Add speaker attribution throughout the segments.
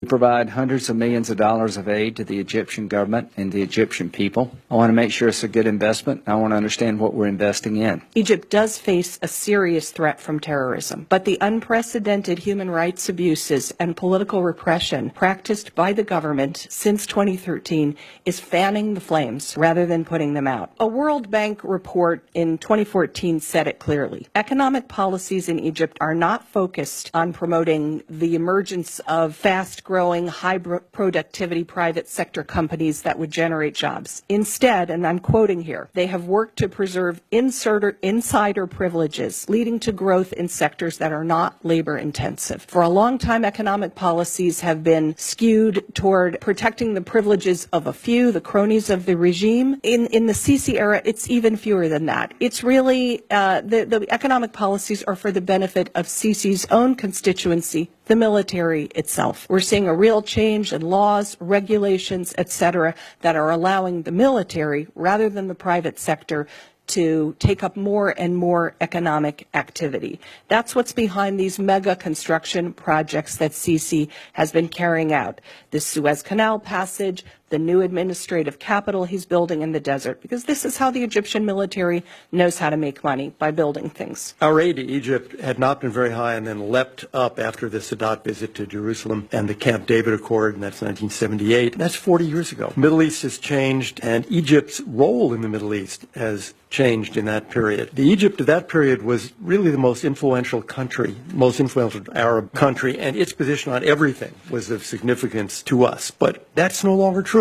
Speaker 1: We provide hundreds of millions of dollars of aid to the Egyptian government and the Egyptian people. I want to make sure it's a good investment. I want to understand what we're investing in.
Speaker 2: Egypt does face a serious threat from terrorism, but the unprecedented human rights abuses and political repression practiced by the government since 2013 is fanning the flames rather than putting them out. A World Bank report in 2014 said it clearly. Economic policies in Egypt are not focused on promoting the emergence of fast-growing, high-productivity private sector companies that would generate jobs. Instead, and I'm quoting here, they have worked to preserve insider privileges, leading to growth in sectors that are not labor-intensive. For a long time, economic policies have been skewed toward protecting the privileges of a few, the cronies of the regime. In the Sisi era, it's even fewer than that. It's really, the economic policies are for the benefit of Sisi's own constituency, the military itself. We're seeing a real change in laws, regulations, etc., that are allowing the military, rather than the private sector, to take up more and more economic activity. That's what's behind these mega construction projects that Sisi has been carrying out. The Suez Canal passage, the new administrative capital he's building in the desert, because this is how the Egyptian military knows how to make money, by building things.
Speaker 3: Our aid to Egypt had not been very high and then leapt up after the Sadat visit to Jerusalem and the Camp David Accord, and that's 1978. That's 40 years ago. The Middle East has changed, and Egypt's role in the Middle East has changed in that period. The Egypt of that period was really the most influential country, most influential Arab country, and its position on everything was of significance to us. But that's no longer true.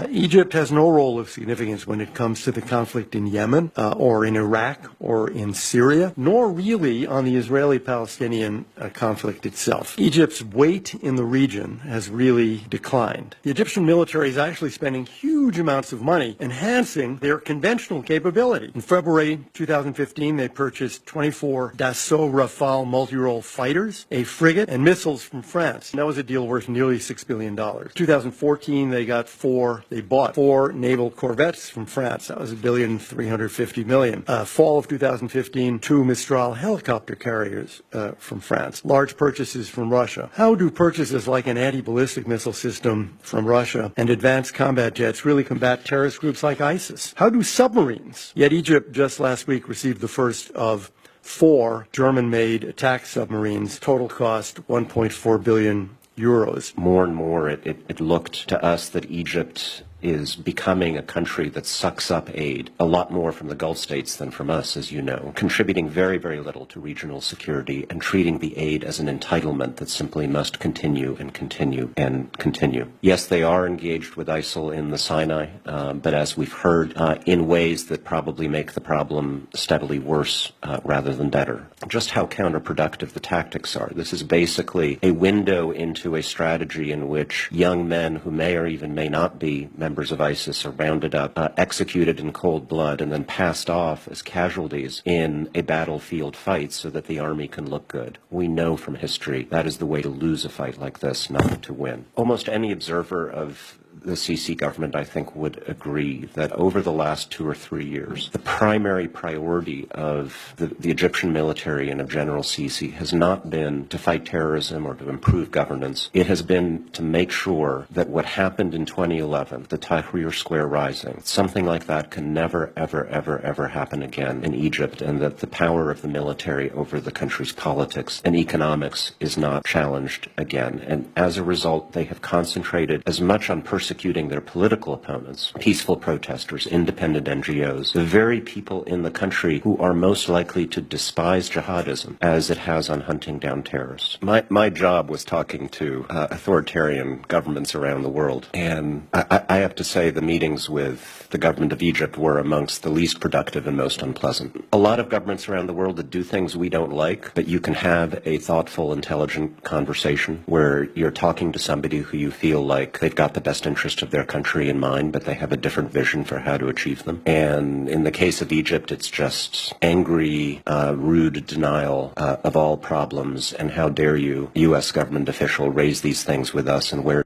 Speaker 3: Egypt has no role of significance when it comes to the conflict in Yemen or in Iraq or in Syria, nor really on the Israeli-Palestinian conflict itself. Egypt's weight in the region has really declined. The Egyptian military is actually spending huge amounts of money enhancing their conventional capability. In February 2015, they purchased 24 Dassault Rafale multi-role fighters, a frigate, and missiles from France. And that was a deal worth nearly $6 billion. 2014, they bought four naval corvettes from France. That was $1.35 billion. Fall of 2015, 2 Mistral helicopter carriers from France. Large purchases from Russia. How do purchases like an anti-ballistic missile system from Russia and advanced combat jets really combat terrorist groups like ISIS? How do submarines? Yet Egypt just last week received the first of 4 German-made attack submarines. Total cost €1.4 billion.
Speaker 4: More and more, it looked to us that Egypt is becoming a country that sucks up aid, a lot more from the Gulf states than from us, as you know, contributing very, very little to regional security and treating the aid as an entitlement that simply must continue and continue and continue. Yes, they are engaged with ISIL in the Sinai, but as we've heard, in ways that probably make the problem steadily worse rather than better. Just how counterproductive the tactics are. This is basically a window into a strategy in which young men who may or even may not be members of ISIS are rounded up, executed in cold blood, and then passed off as casualties in a battlefield fight so that the army can look good. We know from history that is the way to lose a fight like this, not to win. Almost any observer of the Sisi government, I think, would agree that over the last 2 or 3 years, the primary priority of the Egyptian military and of General Sisi has not been to fight terrorism or to improve governance. It has been to make sure that what happened in 2011, the Tahrir Square rising, something like that can never, ever, ever, ever happen again in Egypt, and that the power of the military over the country's politics and economics is not challenged again. And as a result, they have concentrated as much on persecuting their political opponents, peaceful protesters, independent NGOs, the very people in the country who are most likely to despise jihadism, as it has on hunting down terrorists. My job was talking to authoritarian governments around the world, and I have to say the meetings with the government of Egypt were amongst the least productive and most unpleasant. A lot of governments around the world that do things we don't like, but you can have a thoughtful, intelligent conversation where you're talking to somebody who you feel like they've got the best interest of their country in mind, but they have a different vision for how to achieve them. And in the case of Egypt, it's just angry, rude denial of all problems, and how dare you, U.S. government official, raise these things with us, and where